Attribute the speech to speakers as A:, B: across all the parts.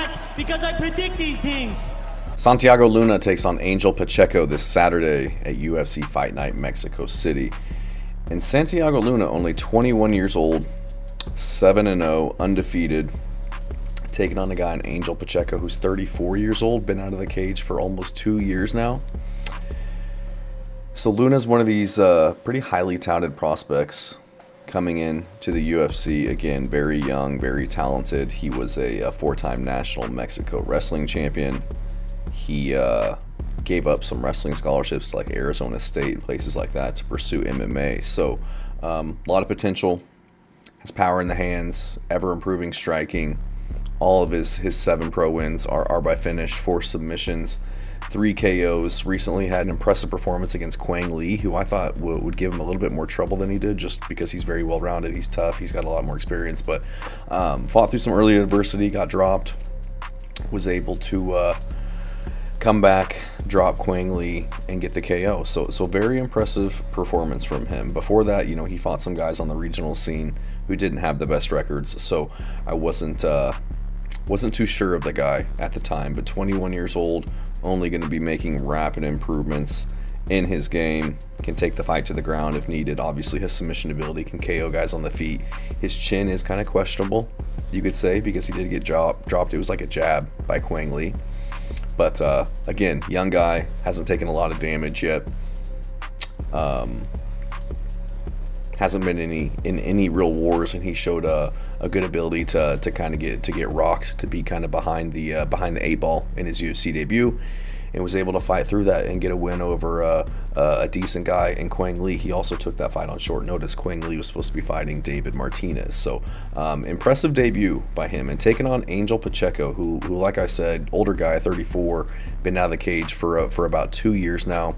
A: match because I predict these things.
B: Santiago Luna takes on Angel Pacheco this Saturday at UFC Fight Night, Mexico City. And Santiago Luna, only 21 years old, 7-0, undefeated, taking on a guy in Angel Pacheco who's 34 years old, been out of the cage for almost 2 years now. So Luna's one of these pretty highly touted prospects coming in to the UFC. Again, very young, very talented. He was a four-time national Mexico wrestling champion. He gave up some wrestling scholarships to like Arizona State and places like that to pursue MMA. So a lot of potential. Has power in the hands, ever improving striking. All of his 7 pro wins are by finish, 4 submissions, 3 KOs. Recently had an impressive performance against Quang Lee, who I thought would give him a little bit more trouble than he did, just because he's very well rounded. He's tough. He's got a lot more experience, but fought through some early adversity, got dropped, was able to come back, drop Quang Lee, and get the KO. So very impressive performance from him. Before that, he fought some guys on the regional scene who didn't have the best records, so I wasn't too sure of the guy at the time. But 21 years old, only going to be making rapid improvements in his game. Can take the fight to the ground if needed. Obviously, his submission ability can KO guys on the feet. His chin is kind of questionable, you could say, because he did get dropped. It was like a jab by Quang Lee. But again, young guy, hasn't taken a lot of damage yet. Hasn't been in any real wars, and he showed a good ability to kind of get rocked, to be kind of behind the 8 ball in his UFC debut, and was able to fight through that and get a win over a decent guy in Quang Lee. He also took that fight on short notice. Quang Lee was supposed to be fighting David Martinez, so impressive debut by him, and taking on Angel Pacheco, who like I said, older guy, 34, been out of the cage for about 2 years now.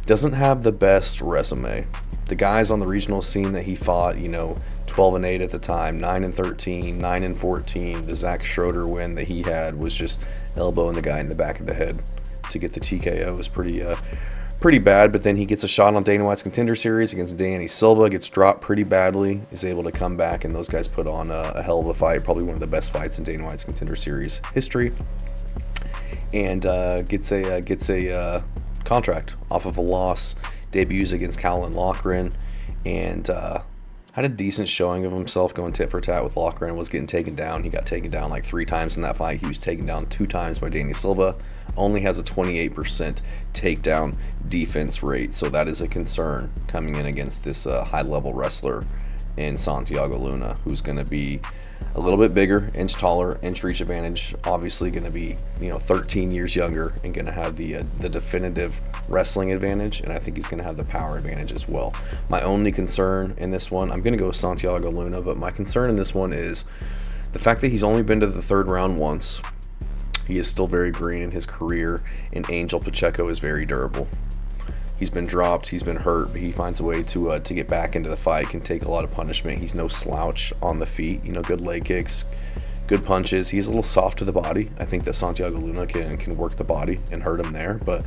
B: Doesn't have the best resume. The guys on the regional scene that he fought, 12-8 at the time, 9-13, 9-14. The Zach Schroeder win that he had was just elbowing the guy in the back of the head to get the TKO. It was pretty bad. But then he gets a shot on Dana White's Contender Series against Danny Silva, gets dropped pretty badly, is able to come back, and those guys put on a hell of a fight, probably one of the best fights in Dana White's Contender Series history, and gets a contract off of a loss. Debuts against Calvin Loughran, and had a decent showing of himself, going tit for tat with Loughran. Was getting taken down. He got taken down like 3 times in that fight. He was taken down 2 times by Danny Silva. Only has a 28% takedown defense rate, so that is a concern coming in against this high-level wrestler in Santiago Luna, who's going to be a little bit bigger, inch taller, inch reach advantage. Obviously going to be 13 years younger, and going to have the definitive wrestling advantage, and I think he's going to have the power advantage as well. My only concern in this one, I'm going to go with Santiago Luna, but my concern in this one is the fact that he's only been to the 3rd round once. He is still very green in his career, and Angel Pacheco is very durable. He's been dropped, he's been hurt, but he finds a way to get back into the fight, can take a lot of punishment. He's no slouch on the feet, good leg kicks, good punches. He's a little soft to the body. I think that Santiago Luna can work the body and hurt him there, but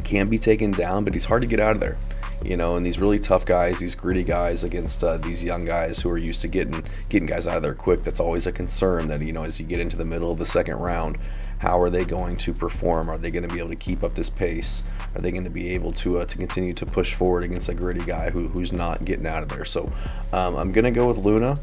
B: can be taken down, but he's hard to get out of there. And these really tough guys, these gritty guys against these young guys who are used to getting guys out of there quick, that's always a concern that, as you get into the middle of the 2nd round, how are they going to perform? Are they going to be able to keep up this pace? Are they going to be able to continue to push forward against a gritty guy who's not getting out of there? So I'm going to go with Luna,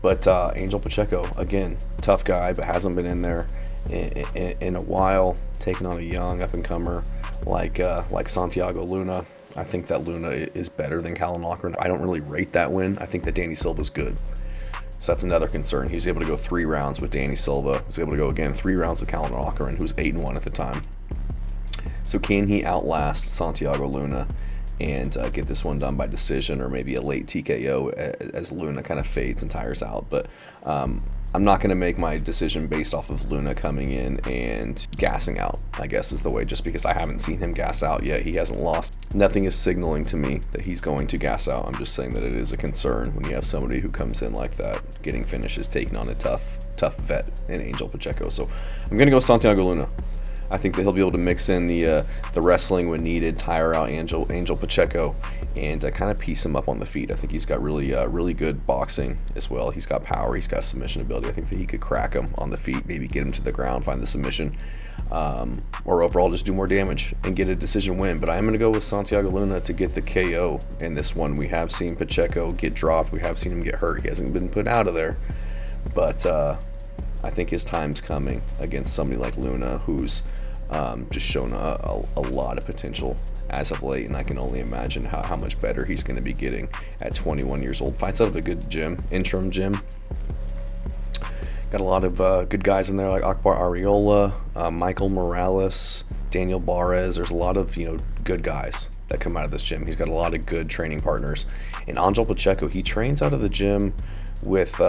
B: but Angel Pacheco, again, tough guy, but hasn't been in there in a while, taking on a young up-and-comer like Santiago Luna. I think that Luna is better than Calvin Loughran. I don't really rate that win. I think that Danny Silva's good. So that's another concern. He was able to go 3 rounds with Danny Silva. He was able to go again 3 rounds with Calvin Loughran, who was 8-1 at the time. So can he outlast Santiago Luna and get this one done by decision, or maybe a late TKO as Luna kind of fades and tires out? But I'm not going to make my decision based off of Luna coming in and gassing out, I guess is the way, just because I haven't seen him gas out yet. He hasn't lost. Nothing is signaling to me that he's going to gas out. I'm just saying that it is a concern when you have somebody who comes in like that, getting finishes, taking on a tough vet in Angel Pacheco. So I'm going to go Santiago Luna. I think that he'll be able to mix in the wrestling when needed, tire out Angel Pacheco, and kind of piece him up on the feet. I think he's got really good boxing as well. He's got power. He's got submission ability. I think that he could crack him on the feet, maybe get him to the ground, find the submission, or overall just do more damage and get a decision win. But I'm going to go with Santiago Luna to get the KO in this one. We have seen Pacheco get dropped. We have seen him get hurt. He hasn't been put out of there. But I think his time's coming against somebody like Luna, who's just shown a lot of potential as of late, and I can only imagine how much better he's going to be getting at 21 years old. Fights out of a good gym, Entram Gym. Got a lot of good guys in there, like Akbar Arreola, Michael Morales, Daniel Barres. There's a lot of good guys that come out of this gym. He's got a lot of good training partners. And Angel Pacheco, he trains out of the gym with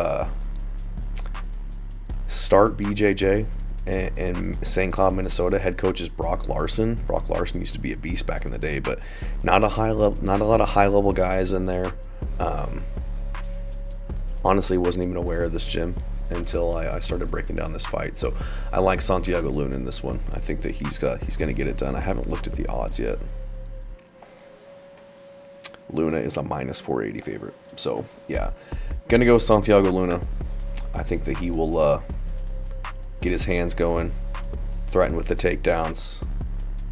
B: Start BJJ in St. Cloud, Minnesota. Head coach is Brock Larson. Brock Larson used to be a beast back in the day, but not a lot of high level guys in there. Honestly, wasn't even aware of this gym until I started breaking down this fight. So I like Santiago Luna in this one. I think that he's going to get it done. I haven't looked at the odds yet. Luna is a minus 480 favorite. So yeah, gonna go with Santiago Luna. I think that he will get his hands going, threaten with the takedowns,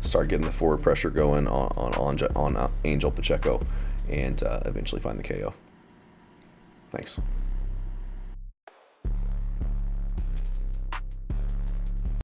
B: start getting the forward pressure going on Angel Pacheco, and eventually find the KO. Thanks.